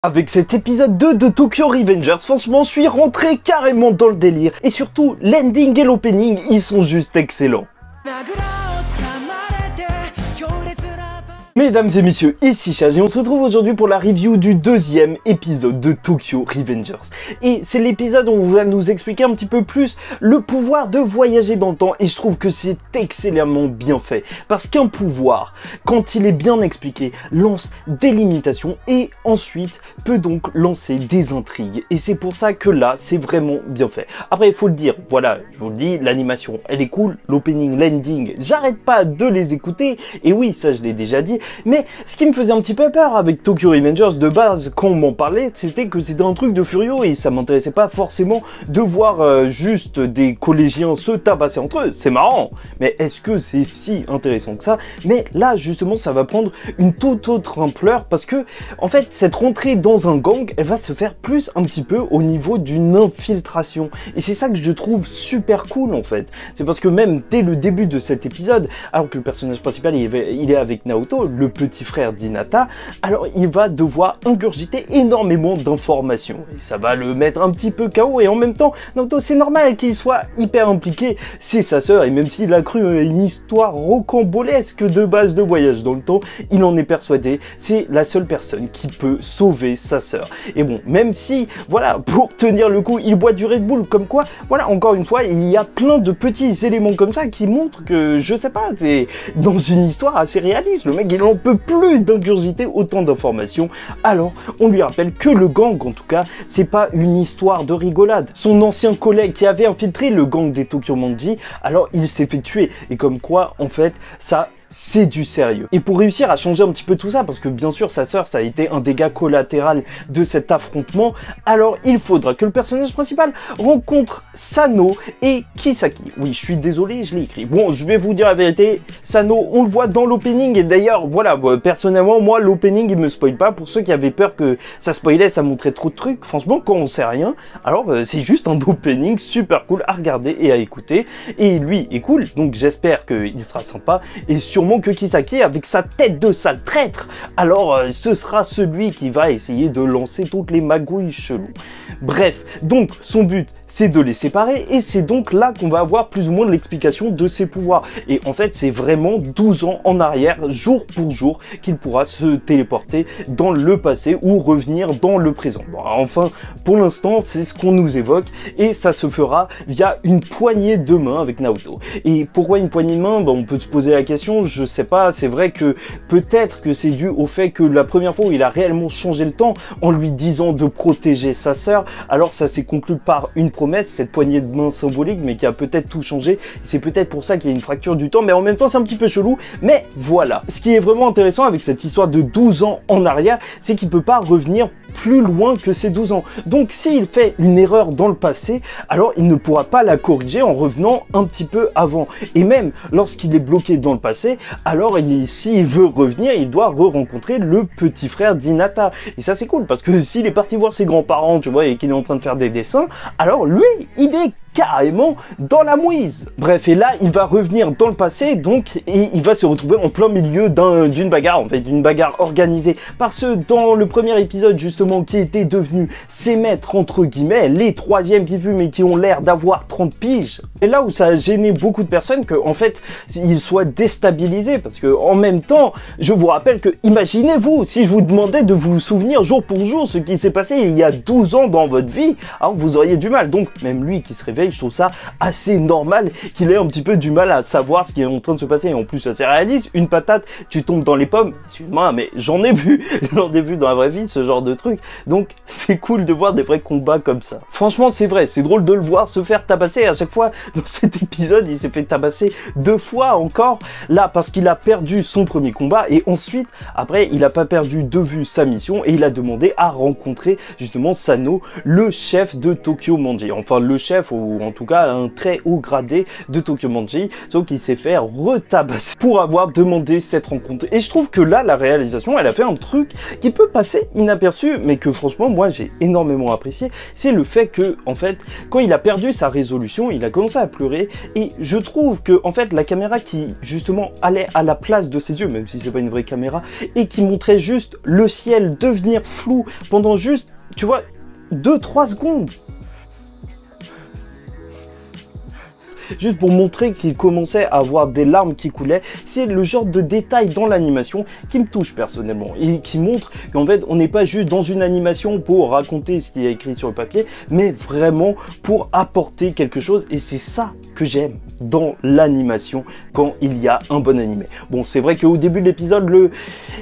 Avec cet épisode 2 de Tokyo Revengers, franchement, je suis rentré carrément dans le délire. Et surtout, l'ending et l'opening, ils sont juste excellents. Mesdames et messieurs, ici Chage et on se retrouve aujourd'hui pour la review du deuxième épisode de Tokyo Revengers. Et c'est l'épisode où on va nous expliquer un petit peu plus le pouvoir de voyager dans le temps et je trouve que c'est excellemment bien fait. Parce qu'un pouvoir, quand il est bien expliqué, lance des limitations et ensuite peut donc lancer des intrigues. Et c'est pour ça que là, c'est vraiment bien fait. Après, il faut le dire, voilà, je vous le dis, l'animation, elle est cool, l'opening, l'ending, j'arrête pas de les écouter. Et oui, ça je l'ai déjà dit. Mais ce qui me faisait un petit peu peur avec Tokyo Revengers de base, quand on m'en parlait, c'était que c'était un truc de furieux et ça m'intéressait pas forcément de voir juste des collégiens se tabasser entre eux. C'est marrant, mais est-ce que c'est si intéressant que ça? Mais là, justement, ça va prendre une toute autre ampleur parce que, en fait, cette rentrée dans un gang, elle va se faire plus un petit peu au niveau d'une infiltration. Et c'est ça que je trouve super cool, en fait. C'est parce que même dès le début de cet épisode, alors que le personnage principal, il est avec Naoto, le petit frère d'Hinata, alors il va devoir ingurgiter énormément d'informations. Et ça va le mettre un petit peu KO et en même temps, Naoto, c'est normal qu'il soit hyper impliqué. C'est sa sœur et même s'il a cru à une histoire rocambolesque de base de voyage dans le temps, il en est persuadé, c'est la seule personne qui peut sauver sa sœur. Et bon, même si, voilà, pour tenir le coup, il boit du Red Bull, comme quoi, voilà, encore une fois, il y a plein de petits éléments comme ça qui montrent que, je sais pas, c'est dans une histoire assez réaliste. Le mec, il n'en peut plus d'ingurgiter autant d'informations. Alors, on lui rappelle que le gang, en tout cas, c'est pas une histoire de rigolade. Son ancien collègue qui avait infiltré le gang des Tokyo Manji, alors il s'est fait tuer. Et comme quoi, en fait, ça... c'est du sérieux. Et pour réussir à changer un petit peu tout ça, parce que bien sûr sa sœur ça a été un dégât collatéral de cet affrontement, alors il faudra que le personnage principal rencontre Sano et Kisaki. Oui, je suis désolé, je l'ai écrit. Bon, je vais vous dire la vérité, Sano, on le voit dans l'opening, et d'ailleurs, voilà, personnellement, moi, l'opening, il me spoil pas. Pour ceux qui avaient peur que ça spoilait, ça montrait trop de trucs, franchement, quand on sait rien, alors c'est juste un opening super cool à regarder et à écouter, et lui est cool, donc j'espère qu'il sera sympa, et sûrement que Kisaki, avec sa tête de sale traître, alors ce sera celui qui va essayer de lancer toutes les magouilles cheloues. Bref, donc son but, c'est de les séparer et c'est donc là qu'on va avoir plus ou moins de l'explication de ses pouvoirs. Et en fait, c'est vraiment 12 ans en arrière, jour pour jour, qu'il pourra se téléporter dans le passé ou revenir dans le présent. Bon, enfin, pour l'instant, c'est ce qu'on nous évoque et ça se fera via une poignée de main avec Naoto. Et pourquoi une poignée de main? On peut se poser la question, je sais pas, c'est vrai que peut-être que c'est dû au fait que la première fois où il a réellement changé le temps en lui disant de protéger sa sœur, alors ça s'est conclu par une promesse, cette poignée de main symbolique, mais qui a peut-être tout changé. C'est peut-être pour ça qu'il y a une fracture du temps, mais en même temps c'est un petit peu chelou. Mais voilà, ce qui est vraiment intéressant avec cette histoire de 12 ans en arrière, c'est qu'il peut pas revenir plus loin que ces 12 ans. Donc s'il fait une erreur dans le passé, alors il ne pourra pas la corriger en revenant un petit peu avant. Et même lorsqu'il est bloqué dans le passé, alors s'il veut revenir, il doit re-rencontrer le petit frère d'Hinata. Et ça c'est cool, parce que s'il est parti voir ses grands-parents, tu vois, et qu'il est en train de faire des dessins, alors lui, il est carrément dans la mouise. Bref, et là, il va revenir dans le passé, donc, et il va se retrouver en plein milieu d'une bagarre, en fait, d'une bagarre organisée par ceux dans le premier épisode, justement, qui étaient devenus ses maîtres, entre guillemets, les troisièmes qui fument et qui ont l'air d'avoir 30 piges. Et là où ça a gêné beaucoup de personnes, que, en fait, ils soient déstabilisés, parce que, en même temps, je vous rappelle que, imaginez-vous, si je vous demandais de vous souvenir jour pour jour ce qui s'est passé il y a 12 ans dans votre vie, alors vous auriez du mal. Donc, même lui qui se réveille, je trouve ça assez normal qu'il ait un petit peu du mal à savoir ce qui est en train de se passer. Et en plus, c'est réaliste, une patate, tu tombes dans les pommes. Excuse-moi, mais j'en ai vu dans la vraie vie, ce genre de truc. Donc, c'est cool de voir des vrais combats comme ça. Franchement, c'est vrai, c'est drôle de le voir se faire tabasser. À chaque fois, dans cet épisode, il s'est fait tabasser 2 fois encore. Là, parce qu'il a perdu son premier combat. Et ensuite, après, il n'a pas perdu de vue sa mission. Et il a demandé à rencontrer, justement, Sano, le chef de Tokyo Manji. Enfin, le chef, ou ou en tout cas un très haut gradé de Tokyo Manji, sauf qu'il s'est fait retabasser pour avoir demandé cette rencontre. Et je trouve que là, la réalisation, elle a fait un truc qui peut passer inaperçu, mais que franchement, moi, j'ai énormément apprécié. C'est le fait que, en fait, quand il a perdu sa résolution, il a commencé à pleurer. Et je trouve que, en fait, la caméra qui, justement, allait à la place de ses yeux, même si c'est pas une vraie caméra, et qui montrait juste le ciel devenir flou pendant juste, tu vois, 2-3 secondes. Juste pour montrer qu'il commençait à avoir des larmes qui coulaient. C'est le genre de détail dans l'animation qui me touche personnellement et qui montre qu'en fait on n'est pas juste dans une animation pour raconter ce qui est écrit sur le papier, mais vraiment pour apporter quelque chose, et c'est ça que j'aime dans l'animation quand il y a un bon animé. Bon, c'est vrai qu'au début de l'épisode, le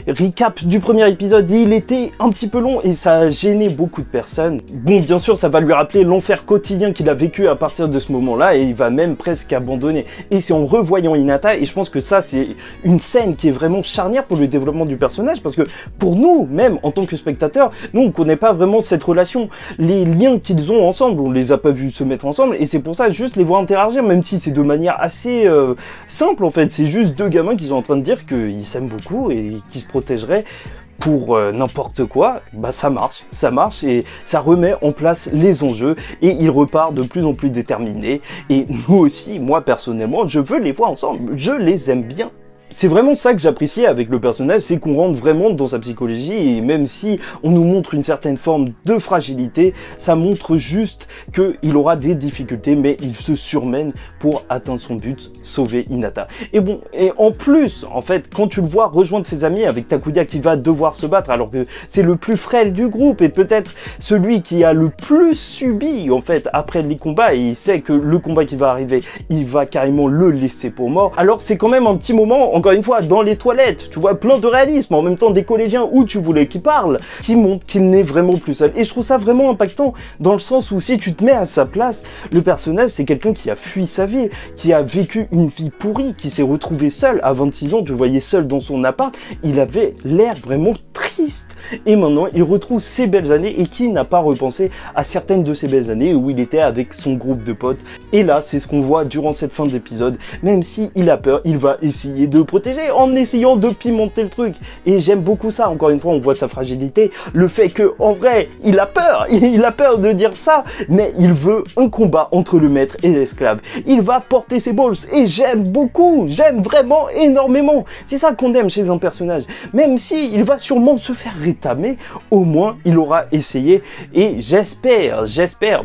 recap du premier épisode, il était un petit peu long et ça a gêné beaucoup de personnes. Bon, bien sûr, ça va lui rappeler l'enfer quotidien qu'il a vécu à partir de ce moment-là et il va même presque abandonner. Et c'est en revoyant Hinata, et je pense que ça, c'est une scène qui est vraiment charnière pour le développement du personnage, parce que pour nous, même en tant que spectateurs, nous, on connaît pas vraiment cette relation. Les liens qu'ils ont ensemble, on les a pas vus se mettre ensemble, et c'est pour ça, juste les voir interagir, même si c'est de manière assez simple, en fait. C'est juste deux gamins qui sont en train de dire qu'ils s'aiment beaucoup et qui se protégeraient pour n'importe quoi. Bah ça marche et ça remet en place les enjeux et il repart de plus en plus déterminé. Et nous aussi, moi personnellement, je veux les voir ensemble, je les aime bien. C'est vraiment ça que j'appréciais avec le personnage, c'est qu'on rentre vraiment dans sa psychologie, et même si on nous montre une certaine forme de fragilité, ça montre juste qu'il aura des difficultés, mais il se surmène pour atteindre son but, sauver Hinata. Et bon, et en plus, en fait, quand tu le vois rejoindre ses amis avec Takuya qui va devoir se battre, alors que c'est le plus frêle du groupe, et peut-être celui qui a le plus subi, en fait, après les combats, et il sait que le combat qui va arriver, il va carrément le laisser pour mort. Alors c'est quand même un petit moment, encore une fois, dans les toilettes, tu vois, plein de réalisme, en même temps des collégiens où tu voulais qu'ils parlent, qui montrent qu'il n'est vraiment plus seul. Et je trouve ça vraiment impactant, dans le sens où si tu te mets à sa place, le personnage, c'est quelqu'un qui a fui sa vie, qui a vécu une vie pourrie, qui s'est retrouvé seul. À 26 ans, tu le voyais seul dans son appart, il avait l'air vraiment triste. Et maintenant, il retrouve ses belles années, et qui n'a pas repensé à certaines de ces belles années où il était avec son groupe de potes. Et là, c'est ce qu'on voit durant cette fin d'épisode. Même si il a peur, il va essayer de protéger en essayant de pimenter le truc. Et j'aime beaucoup ça. Encore une fois, on voit sa fragilité. Le fait que, en vrai, il a peur de dire ça, mais il veut un combat entre le maître et l'esclave. Il va porter ses balls, et j'aime beaucoup, j'aime vraiment énormément. C'est ça qu'on aime chez un personnage. Même si il va sûrement se faire rétamer, au moins il aura essayé, et j'espère,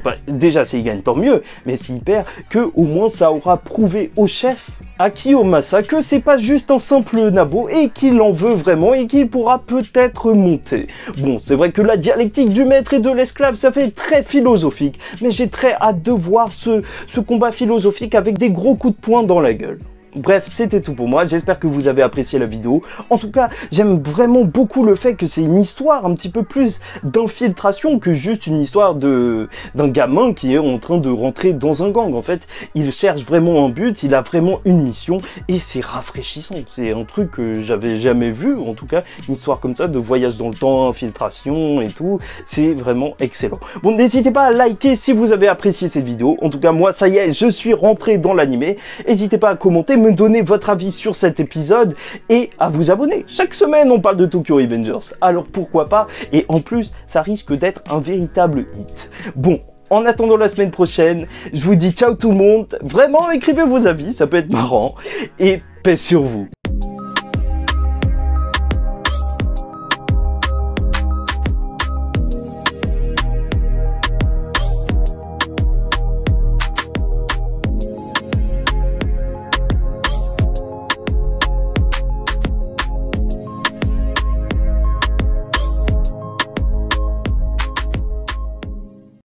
bah, déjà s'il gagne tant mieux, mais s'il perd, que au moins ça aura prouvé au chef Akio Masa que c'est pas juste un simple nabo et qu'il en veut vraiment et qu'il pourra peut-être monter. Bon, c'est vrai que la dialectique du maître et de l'esclave, ça fait très philosophique, mais j'ai très hâte de voir ce combat philosophique avec des gros coups de poing dans la gueule. Bref, c'était tout pour moi, j'espère que vous avez apprécié la vidéo. En tout cas, j'aime vraiment beaucoup le fait que c'est une histoire un petit peu plus d'infiltration que juste une histoire d'un gamin qui est en train de rentrer dans un gang. En fait, il cherche vraiment un but, il a vraiment une mission, et c'est rafraîchissant. C'est un truc que j'avais jamais vu, en tout cas, une histoire comme ça de voyage dans le temps, infiltration et tout. C'est vraiment excellent. Bon, n'hésitez pas à liker si vous avez apprécié cette vidéo. En tout cas, moi, ça y est, je suis rentré dans l'animé. N'hésitez pas à commenter, me donner votre avis sur cet épisode et à vous abonner. Chaque semaine, on parle de Tokyo Revengers, alors pourquoi pas? Et en plus, ça risque d'être un véritable hit. Bon, en attendant la semaine prochaine, je vous dis ciao tout le monde. Vraiment, écrivez vos avis, ça peut être marrant. Et paix sur vous.